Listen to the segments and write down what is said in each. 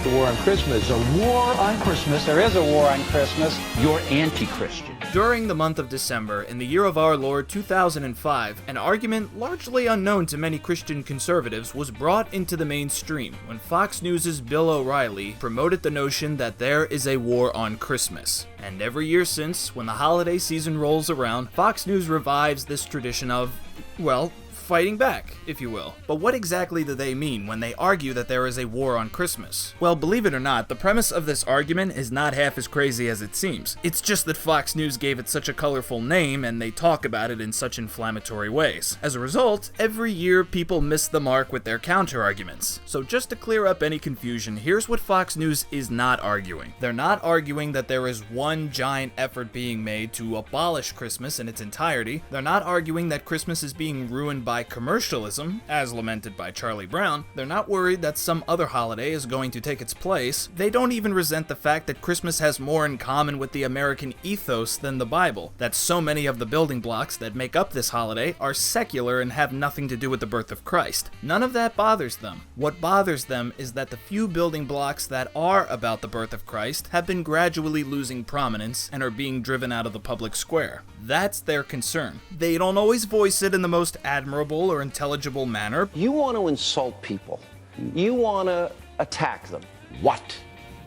the war on Christmas. A war on Christmas. There is a war on Christmas. You're anti-Christian. During the month of December, in the year of our Lord 2005, an argument largely unknown to many Christian conservatives was brought into the mainstream when Fox News' Bill O'Reilly promoted the notion that there is a war on Christmas. And every year since, when the holiday season rolls around, Fox News revives this tradition of, well, fighting back, if you will. But what exactly do they mean when they argue that there is a war on Christmas? Well, believe it or not, the premise of this argument is not half as crazy as it seems. It's just that Fox News gave it such a colorful name and they talk about it in such inflammatory ways. As a result, every year people miss the mark with their counter-arguments. So just to clear up any confusion, here's what Fox News is not arguing. They're not arguing that there is one giant effort being made to abolish Christmas in its entirety. They're not arguing that Christmas is being ruined by commercialism, as lamented by Charlie Brown. They're not worried that some other holiday is going to take its place. They don't even resent the fact that Christmas has more in common with the American ethos than the Bible, that so many of the building blocks that make up this holiday are secular and have nothing to do with the birth of Christ. None of that bothers them. What bothers them is that the few building blocks that are about the birth of Christ have been gradually losing prominence and are being driven out of the public square. That's their concern. They don't always voice it in the most admirable or intelligible manner. You want to insult people. You want to attack them. What?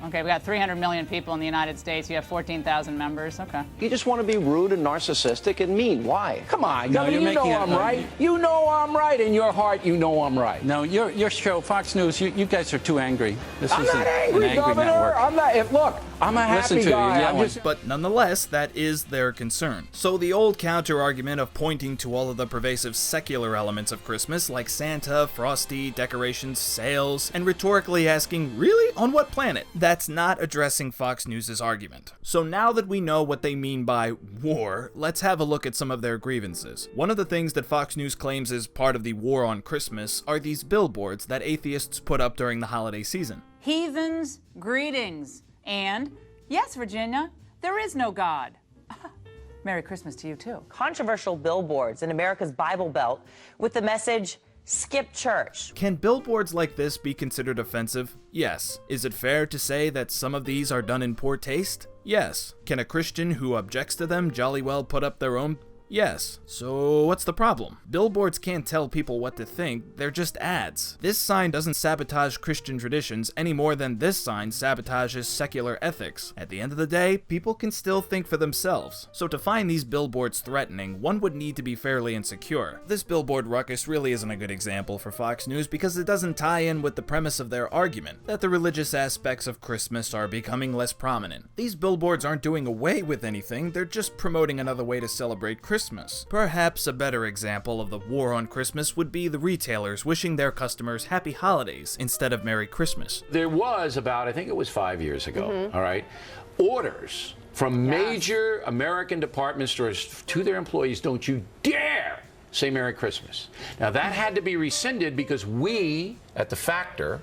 Okay, we got 300 million people in the United States. You have 14,000 members. Okay. You just want to be rude and narcissistic and mean. Why? Come on, No, Governor, you know I'm right. You know I'm right. In your heart, you know I'm right. No, your show, Fox News, you guys are too angry. I'm not angry, Governor. Network. I'm not. Look, I'm a Listen happy to you, guy. yeah, I'm just. But nonetheless, that is their concern. So the old counter-argument of pointing to all of the pervasive secular elements of Christmas, like Santa, Frosty, decorations, sales, and rhetorically asking, really? On what planet? That's not addressing Fox News' argument. So now that we know what they mean by war, let's have a look at some of their grievances. One of the things that Fox News claims is part of the war on Christmas are these billboards that atheists put up during the holiday season. Heathens, greetings. And, yes, Virginia, there is no God. Merry Christmas to you, too. Controversial billboards in America's Bible Belt with the message, skip church. Can billboards like this be considered offensive? Yes. Is it fair to say that some of these are done in poor taste? Yes. Can a Christian who objects to them jolly well put up their own? Yes. So what's the problem? Billboards can't tell people what to think, they're just ads. This sign doesn't sabotage Christian traditions any more than this sign sabotages secular ethics. At the end of the day, people can still think for themselves. So to find these billboards threatening, one would need to be fairly insecure. This billboard ruckus really isn't a good example for Fox News because it doesn't tie in with the premise of their argument, that the religious aspects of Christmas are becoming less prominent. These billboards aren't doing away with anything, they're just promoting another way to celebrate Christmas. Perhaps a better example of the war on Christmas would be the retailers wishing their customers happy holidays instead of Merry Christmas. There was about, I think it was 5 years ago, all right, orders from major American department stores to their employees, don't you dare say Merry Christmas. Now that had to be rescinded because we at the Factor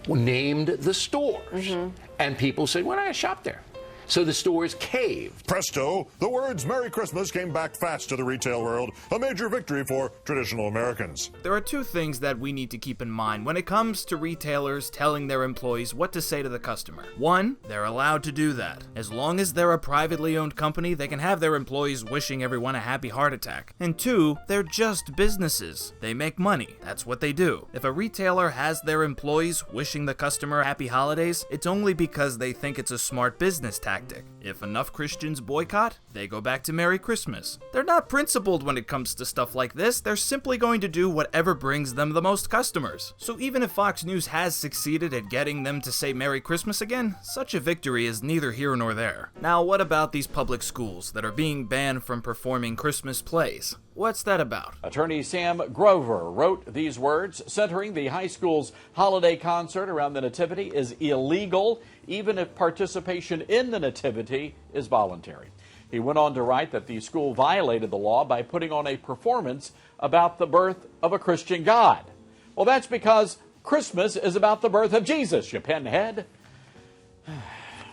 named the stores and people said, we're not going to shop there. So the stores caved. Presto, the words Merry Christmas came back fast to the retail world, a major victory for traditional Americans. There are two things that we need to keep in mind when it comes to retailers telling their employees what to say to the customer. One, they're allowed to do that. As long as they're a privately owned company, they can have their employees wishing everyone a happy heart attack. And two, they're just businesses. They make money. That's what they do. If a retailer has their employees wishing the customer happy holidays, it's only because they think it's a smart business tactic. If enough Christians boycott, they go back to Merry Christmas. They're not principled when it comes to stuff like this, they're simply going to do whatever brings them the most customers. So even if Fox News has succeeded at getting them to say Merry Christmas again, such a victory is neither here nor there. Now what about these public schools that are being banned from performing Christmas plays? What's that about? Attorney Sam Grover wrote these words, centering the high school's holiday concert around the Nativity is illegal, even if participation in the Nativity is voluntary. He went on to write that the school violated the law by putting on a performance about the birth of a Christian God. Well, that's because Christmas is about the birth of Jesus, you pinhead.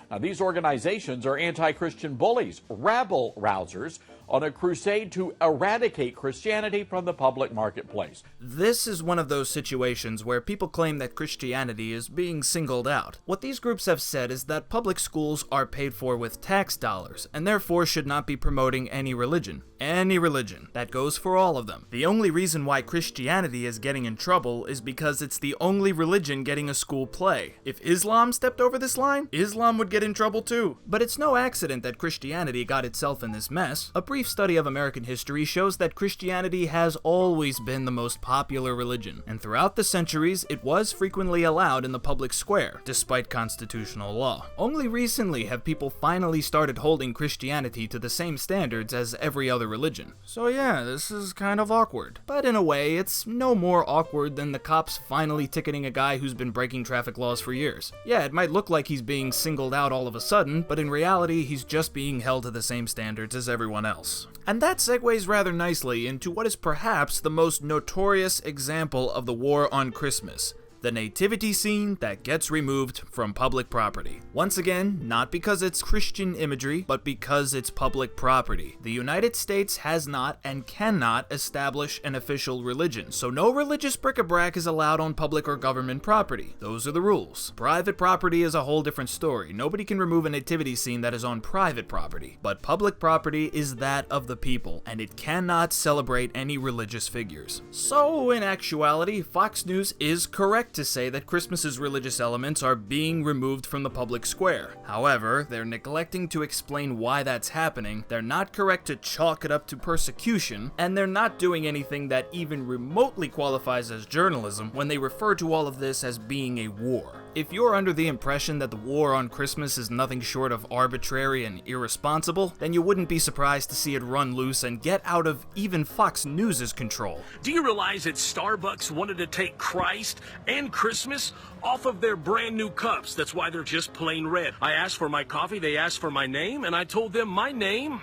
Now, these organizations are anti-Christian bullies, rabble-rousers, on a crusade to eradicate Christianity from the public marketplace. This is one of those situations where people claim that Christianity is being singled out. What these groups have said is that public schools are paid for with tax dollars, and therefore should not be promoting any religion. Any religion. That goes for all of them. The only reason why Christianity is getting in trouble is because it's the only religion getting a school play. If Islam stepped over this line, Islam would get in trouble too. But it's no accident that Christianity got itself in this mess. A brief study of American history shows that Christianity has always been the most popular religion, and throughout the centuries, it was frequently allowed in the public square, despite constitutional law. Only recently have people finally started holding Christianity to the same standards as every other religion. So yeah, this is kind of awkward. But in a way, it's no more awkward than the cops finally ticketing a guy who's been breaking traffic laws for years. Yeah, it might look like he's being singled out all of a sudden, but in reality, he's just being held to the same standards as everyone else. And that segues rather nicely into what is perhaps the most notorious example of the war on Christmas: the nativity scene that gets removed from public property. Once again, not because it's Christian imagery, but because it's public property. The United States has not and cannot establish an official religion, so no religious bric-a-brac is allowed on public or government property. Those are the rules. Private property is a whole different story. Nobody can remove a nativity scene that is on private property, but public property is that of the people, and it cannot celebrate any religious figures. So, in actuality, Fox News is correct to say that Christmas's religious elements are being removed from the public square. However, they're neglecting to explain why that's happening, they're not correct to chalk it up to persecution, and they're not doing anything that even remotely qualifies as journalism when they refer to all of this as being a war. If you're under the impression that the war on Christmas is nothing short of arbitrary and irresponsible, then you wouldn't be surprised to see it run loose and get out of even Fox News' control. Do you realize that Starbucks wanted to take Christ and Christmas off of their brand new cups? That's why they're just plain red. I asked for my coffee, they asked for my name, and I told them my name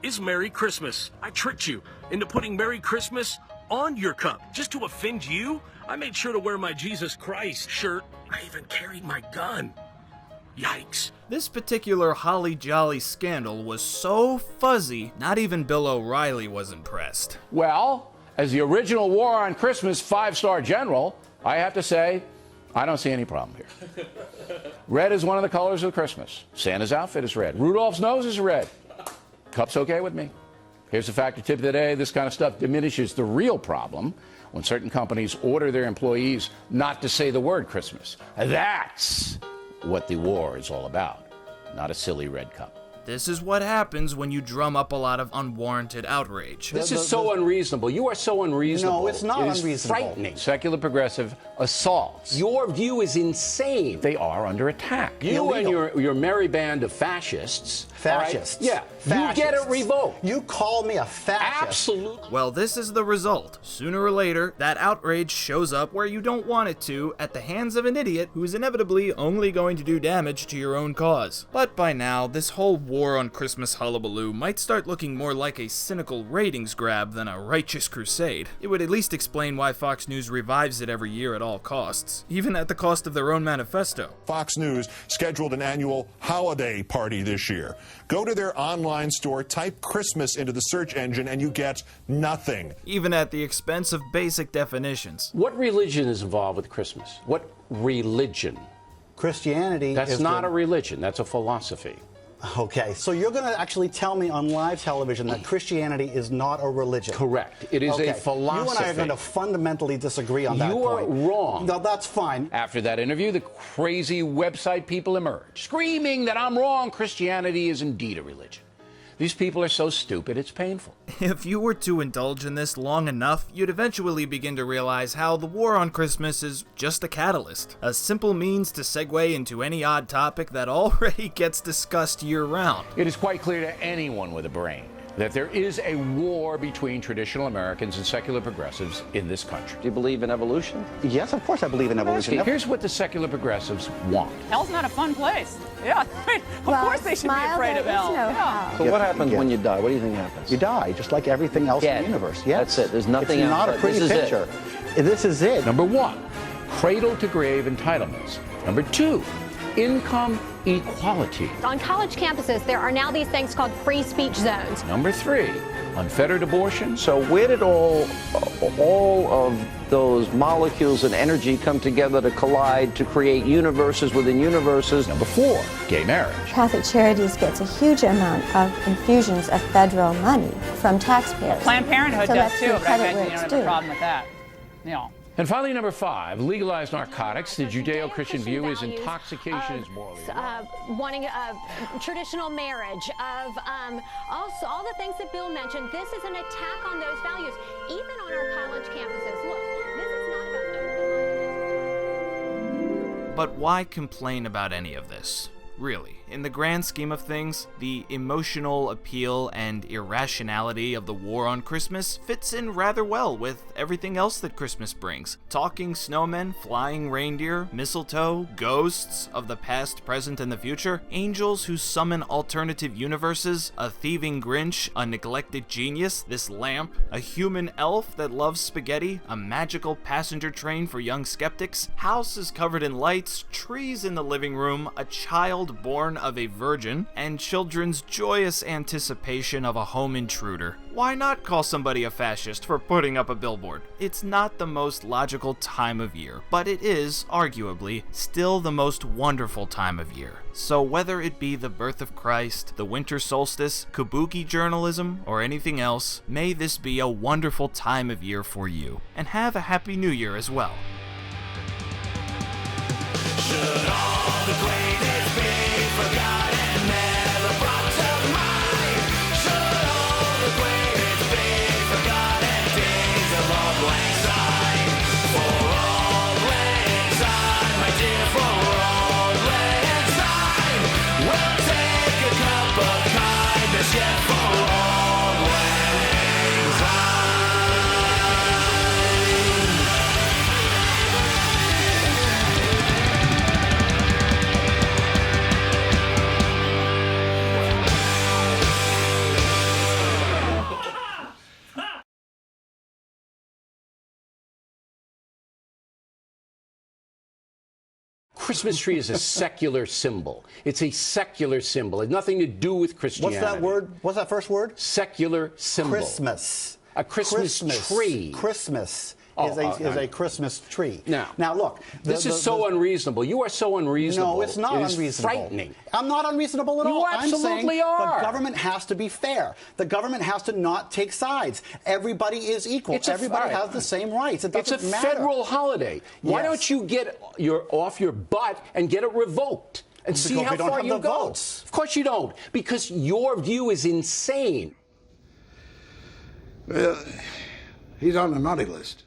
is Merry Christmas. I tricked you into putting Merry Christmas on your cup just to offend you. I made sure to wear my Jesus Christ shirt. I even carried my gun. Yikes. This particular holly jolly scandal was so fuzzy, not even Bill O'Reilly was impressed. Well, as the original War on Christmas 5-star general, I have to say, I don't see any problem here. Red is one of the colors of Christmas. Santa's outfit is red. Rudolph's nose is red. Cup's okay with me. Here's the factor tip of the day. This kind of stuff diminishes the real problem when certain companies order their employees not to say the word Christmas. That's what the war is all about, not a silly red cup. This is what happens when you drum up a lot of unwarranted outrage. This is so unreasonable. You are so unreasonable. No, it's not unreasonable. It is frightening. Secular progressive assaults. Your view is insane. They are under attack. You Illegal. and your merry band of fascists. Fascists. Right? Yeah. Fascists. You get it revoked. You call me a fascist. Absolutely. Well, this is the result. Sooner or later, that outrage shows up where you don't want it to, at the hands of an idiot who's inevitably only going to do damage to your own cause. But by now, this whole war on Christmas hullabaloo might start looking more like a cynical ratings grab than a righteous crusade. It would at least explain why Fox News revives it every year at all costs, even at the cost of their own manifesto. Fox News scheduled an annual holiday party this year. Go to their online store, type Christmas into the search engine, and you get nothing. Even at the expense of basic definitions. What religion is involved with Christmas? What religion? Christianity. That's not a religion. That's a philosophy. Okay, so you're going to actually tell me on live television that Christianity is not a religion. Correct. It is a philosophy. You and I are going to fundamentally disagree on that point. You are wrong. No, that's fine. After that interview, the crazy website people emerged, screaming that I'm wrong. Christianity is indeed a religion. These people are so stupid, it's painful. If you were to indulge in this long enough, you'd eventually begin to realize how the war on Christmas is just a catalyst, a simple means to segue into any odd topic that already gets discussed year-round. It is quite clear to anyone with a brain that there is a war between traditional Americans and secular progressives in this country. Do you believe in evolution? Yes, of course I believe in evolution. Here's what the secular progressives want. Hell's not a fun place. Yeah, of course they should be afraid of hell. Yeah. So what happens when you die? What do you think happens? You die, just like everything else in the universe. Yes. That's it. There's nothing it's else. Not a pretty picture. This is it. Number one, cradle to grave entitlements. Number two, income equality. On college campuses, there are now these things called free speech zones. Number 3, unfettered abortion. So where did all of those molecules and energy come together to collide to create universes within universes? Number 4, gay marriage. Catholic Charities gets a huge amount of infusions of federal money from taxpayers. Planned Parenthood So does let's too, give but I credit bet where you don't it's have a due. problem with that. You know. And finally, number 5, legalize narcotics. The Judeo-Christian view is intoxication is morally wrong. Wanting traditional marriage, of also all the things that Bill mentioned. This is an attack on those values, even on our college campuses. Look, this is not about open-mindedness. But why complain about any of this? Really, in the grand scheme of things, the emotional appeal and irrationality of the war on Christmas fits in rather well with everything else that Christmas brings. Talking snowmen, flying reindeer, mistletoe, ghosts of the past, present, and the future, angels who summon alternative universes, a thieving Grinch, a neglected genius, this lamp, a human elf that loves spaghetti, a magical passenger train for young skeptics, houses covered in lights, trees in the living room, a child born of a virgin, and children's joyous anticipation of a home intruder. Why not call somebody a fascist for putting up a billboard? It's not the most logical time of year, but it is, arguably, still the most wonderful time of year. So whether it be the birth of Christ, the winter solstice, kabuki journalism, or anything else, may this be a wonderful time of year for you. And have a happy new year as well. Should all the greatest be forgotten, never brought to mind? Should all the greatest be forgotten, days of old lang syne? For old lang syne, my dear, for old lang syne, we'll take a cup of kindness yet for old lang syne. Christmas tree is a secular symbol. It's a secular symbol. It has nothing to do with Christianity. What's that word? What's that first word? Secular symbol. Christmas. A Christmas tree. Christmas is a Christmas tree. Now look. This is so unreasonable. You are so unreasonable. No, it's not unreasonable. It's frightening. I'm not unreasonable at all. You absolutely are. The government has to be fair. The government has to not take sides. Everybody is equal. Everybody has the same rights. It doesn't matter. It's a federal holiday. Why don't you get off your butt and get it revoked and see how far you go? Of course you don't, because your view is insane. Well, he's on the naughty list.